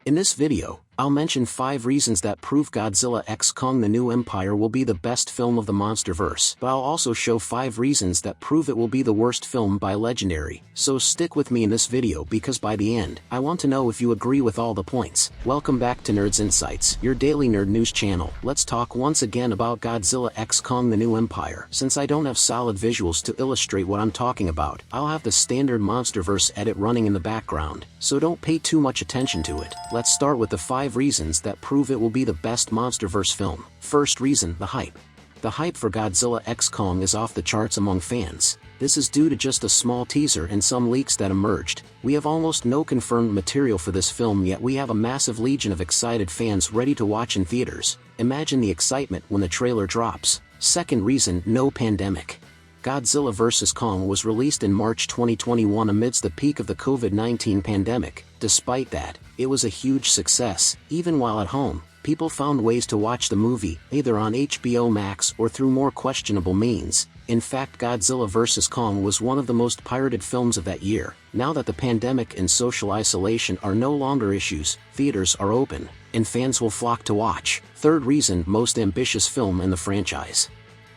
In this video, I'll mention 5 reasons that prove Godzilla x Kong: The New Empire will be the best film of the MonsterVerse, but I'll also show 5 reasons that prove it will be the worst film by Legendary, so stick with me in this video because by the end, I want to know if you agree with all the points. Welcome back to Nerds Insights, your daily nerd news channel. Let's talk once again about Godzilla x Kong: The New Empire. Since I don't have solid visuals to illustrate what I'm talking about, I'll have the standard MonsterVerse edit running in the background, so don't pay too much attention to it. Let's start with the 5 reasons that prove it will be the best MonsterVerse film. First reason, the hype. The hype for Godzilla x Kong is off the charts among fans. This is due to just a small teaser and some leaks that emerged. We have almost no confirmed material for this film, yet we have a massive legion of excited fans ready to watch in theaters. Imagine the excitement when the trailer drops. Second reason, no pandemic. Godzilla vs. Kong was released in March 2021 amidst the peak of the COVID-19 pandemic. Despite that, it was a huge success. Even while at home, people found ways to watch the movie, either on HBO Max or through more questionable means. In fact, Godzilla vs. Kong was one of the most pirated films of that year. Now that the pandemic and social isolation are no longer issues, theaters are open, and fans will flock to watch. Third reason, most ambitious film in the franchise.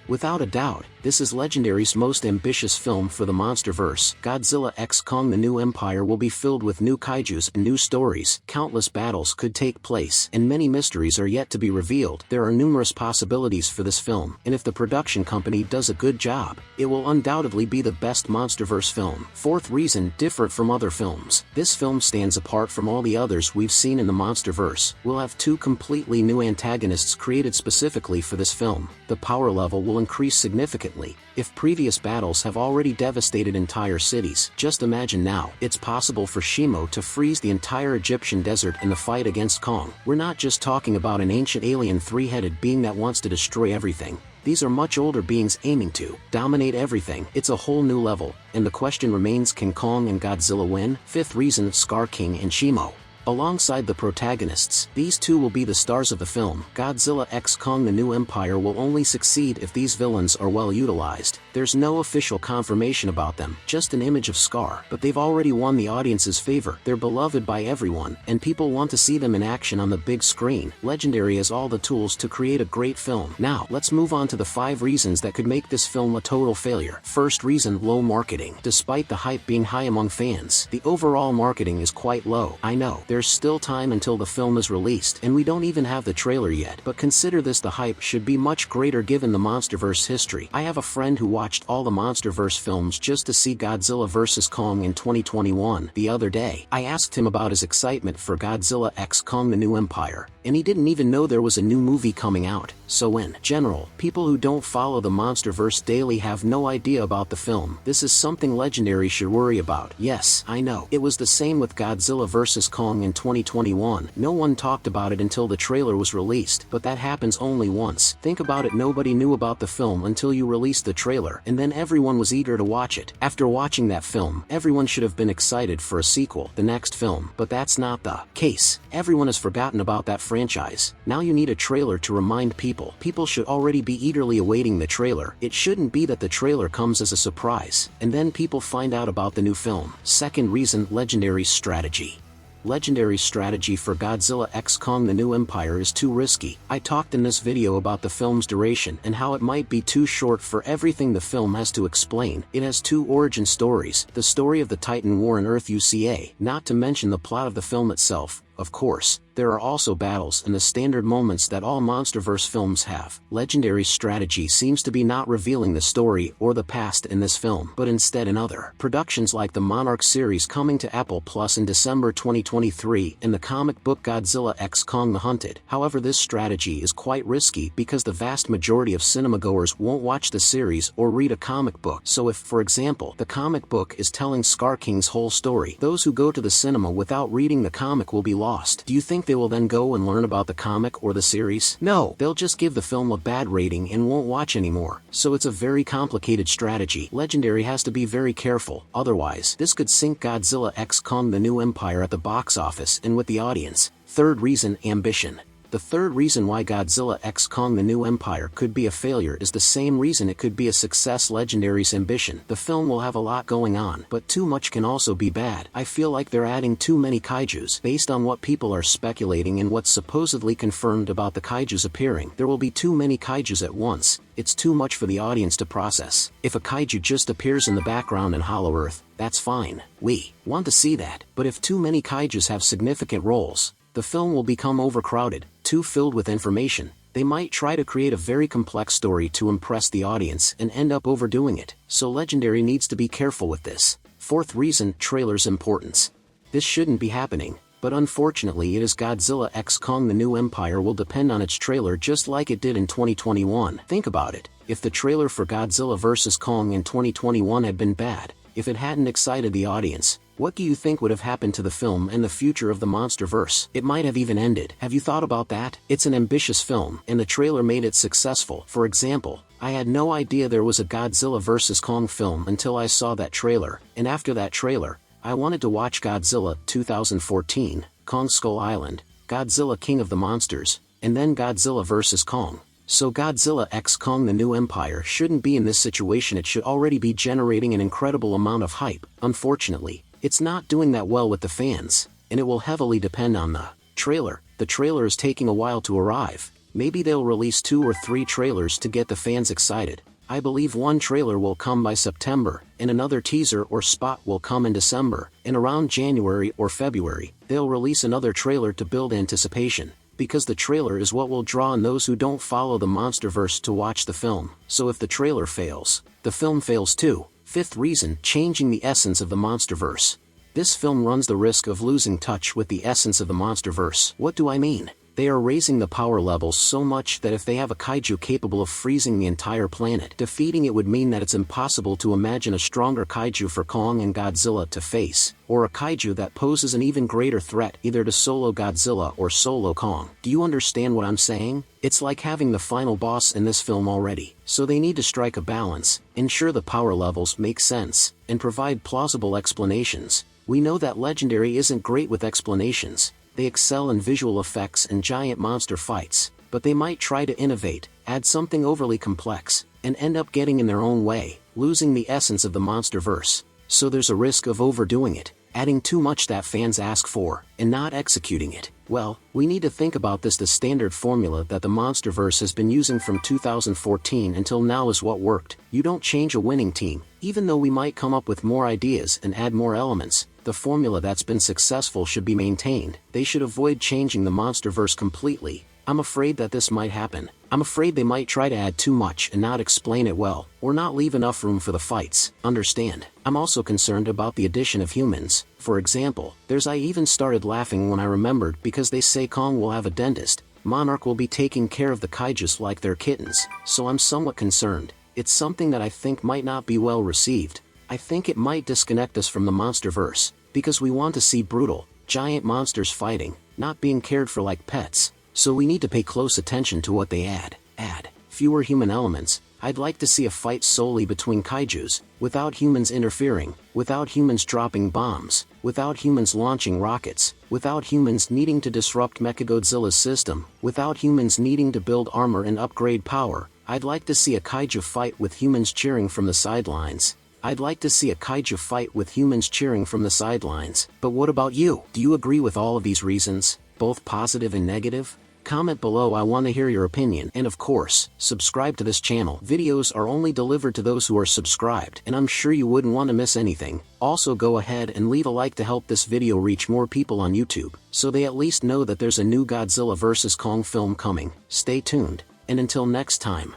Without a doubt, this is Legendary's most ambitious film for the MonsterVerse. Godzilla x Kong: The New Empire will be filled with new kaijus and new stories. Countless battles could take place, and many mysteries are yet to be revealed. There are numerous possibilities for this film, and if the production company does a good job, it will undoubtedly be the best MonsterVerse film. Fourth reason, different from other films. This film stands apart from all the others we've seen in the MonsterVerse. We'll have 2 completely new antagonists created specifically for this film. The power level will increase significantly. If previous battles have already devastated entire cities, just imagine now. It's possible for Shimo to freeze the entire Egyptian desert in the fight against Kong. We're not just talking about an ancient alien 3-headed being that wants to destroy everything. These are much older beings aiming to dominate everything. It's a whole new level, and the question remains, can Kong and Godzilla win? Fifth reason, Scar King and Shimo. Alongside the protagonists, these 2 will be the stars of the film. Godzilla x Kong: The New Empire will only succeed if these villains are well utilized. There's no official confirmation about them, just an image of Scar, but they've already won the audience's favor. They're beloved by everyone, and people want to see them in action on the big screen. Legendary has all the tools to create a great film. Now, let's move on to the 5 reasons that could make this film a total failure. First reason, low marketing. Despite the hype being high among fans, the overall marketing is quite low. I know, there's still time until the film is released, and we don't even have the trailer yet, but consider this: the hype should be much greater given the MonsterVerse history. I have a friend who watched all the MonsterVerse films just to see Godzilla vs. Kong in 2021. The other day, I asked him about his excitement for Godzilla x Kong: The New Empire, and he didn't even know there was a new movie coming out. So in general, people who don't follow the MonsterVerse daily have no idea about the film. This is something Legendary should worry about. Yes, I know. It was the same with Godzilla vs. Kong in 2021. No one talked about it until the trailer was released, but that happens only once. Think about it, nobody knew about the film until you released the trailer, and then everyone was eager to watch it. After watching that film, everyone should have been excited for a sequel, the next film, but that's not the case. Everyone has forgotten about that franchise. Now you need a trailer to remind people. People should already be eagerly awaiting the trailer. It shouldn't be that the trailer comes as a surprise, and then people find out about the new film. Second reason, Legendary's strategy. Legendary's strategy for Godzilla x Kong: The New Empire is too risky. I talked in this video about the film's duration and how it might be too short for everything the film has to explain. It has 2 origin stories, the story of the Titan War and Earth UCA, not to mention the plot of the film itself. Of course, there are also battles and the standard moments that all MonsterVerse films have. Legendary's strategy seems to be not revealing the story or the past in this film, but instead in other productions like the Monarch series coming to Apple Plus in December 2023 and the comic book Godzilla x Kong: The Hunted. However, this strategy is quite risky because the vast majority of cinemagoers won't watch the series or read a comic book. So if, for example, the comic book is telling Scar King's whole story, those who go to the cinema without reading the comic will be lost. Do you think they will then go and learn about the comic or the series? No, they'll just give the film a bad rating and won't watch anymore. So it's a very complicated strategy. Legendary has to be very careful, otherwise this could sink Godzilla x Kong: The New Empire at the box office and with the audience. Third reason, ambition. The third reason why Godzilla x Kong the New Empire could be a failure is the same reason it could be a success: Legendary's ambition. The film will have a lot going on, but too much can also be bad. I feel like they're adding too many kaijus. Based on what people are speculating and what's supposedly confirmed about the kaijus appearing, there will be too many kaijus at once. It's too much for the audience to process. If a kaiju just appears in the background in Hollow Earth, that's fine. We want to see that. But if too many kaijus have significant roles, the film will become overcrowded, too filled with information. They might try to create a very complex story to impress the audience and end up overdoing it. So Legendary needs to be careful with this. Fourth reason, trailer's importance. This shouldn't be happening, but unfortunately it is. Godzilla x Kong the New Empire will depend on its trailer just like it did in 2021. Think about it. If the trailer for Godzilla vs. Kong in 2021 had been bad, if it hadn't excited the audience, what do you think would have happened to the film and the future of the MonsterVerse? It might have even ended. Have you thought about that? It's an ambitious film, and the trailer made it successful. For example, I had no idea there was a Godzilla vs. Kong film until I saw that trailer, and after that trailer, I wanted to watch Godzilla 2014, Kong Skull Island, Godzilla King of the Monsters, and then Godzilla vs. Kong. So Godzilla x Kong the New Empire shouldn't be in this situation. It should already be generating an incredible amount of hype. Unfortunately, it's not doing that well with the fans, and it will heavily depend on the trailer. The trailer is taking a while to arrive. Maybe they'll release 2 or 3 trailers to get the fans excited. I believe one trailer will come by September, and another teaser or spot will come in December, and around January or February, they'll release another trailer to build anticipation, because the trailer is what will draw in those who don't follow the MonsterVerse to watch the film. So if the trailer fails, the film fails too. Fifth reason, changing the essence of the MonsterVerse. This film runs the risk of losing touch with the essence of the MonsterVerse. What do I mean? They are raising the power levels so much that if they have a kaiju capable of freezing the entire planet, defeating it would mean that it's impossible to imagine a stronger kaiju for Kong and Godzilla to face, or a kaiju that poses an even greater threat either to solo Godzilla or solo Kong. Do you understand what I'm saying? It's like having the final boss in this film already. So they need to strike a balance, ensure the power levels make sense, and provide plausible explanations. We know that Legendary isn't great with explanations. They excel in visual effects and giant monster fights, but they might try to innovate, add something overly complex, and end up getting in their own way, losing the essence of the MonsterVerse. So there's a risk of overdoing it, adding too much that fans ask for, and not executing it. Well, we need to think about this. The standard formula that the MonsterVerse has been using from 2014 until now is what worked. You don't change a winning team. Even though we might come up with more ideas and add more elements, the formula that's been successful should be maintained. They should avoid changing the MonsterVerse completely. I'm afraid that this might happen. I'm afraid they might try to add too much and not explain it well, or not leave enough room for the fights. Understand? I'm also concerned about the addition of humans. For example, I even started laughing when I remembered, because they say Kong will have a dentist. Monarch will be taking care of the kaijus like they're kittens, so I'm somewhat concerned. It's something that I think might not be well received. I think it might disconnect us from the MonsterVerse, because we want to see brutal, giant monsters fighting, not being cared for like pets. So we need to pay close attention to what they add. Fewer human elements. I'd like to see a fight solely between kaijus, without humans interfering, without humans dropping bombs, without humans launching rockets, without humans needing to disrupt Mechagodzilla's system, without humans needing to build armor and upgrade power. I'd like to see a kaiju fight with humans cheering from the sidelines. I'd like to see a kaiju fight with humans cheering from the sidelines. But what about you? Do you agree with all of these reasons, both positive and negative? Comment below. I want to hear your opinion. And of course, subscribe to this channel. Videos are only delivered to those who are subscribed, and I'm sure you wouldn't want to miss anything. Also, go ahead and leave a like to help this video reach more people on YouTube, so they at least know that there's a new Godzilla vs. Kong film coming. Stay tuned, and until next time.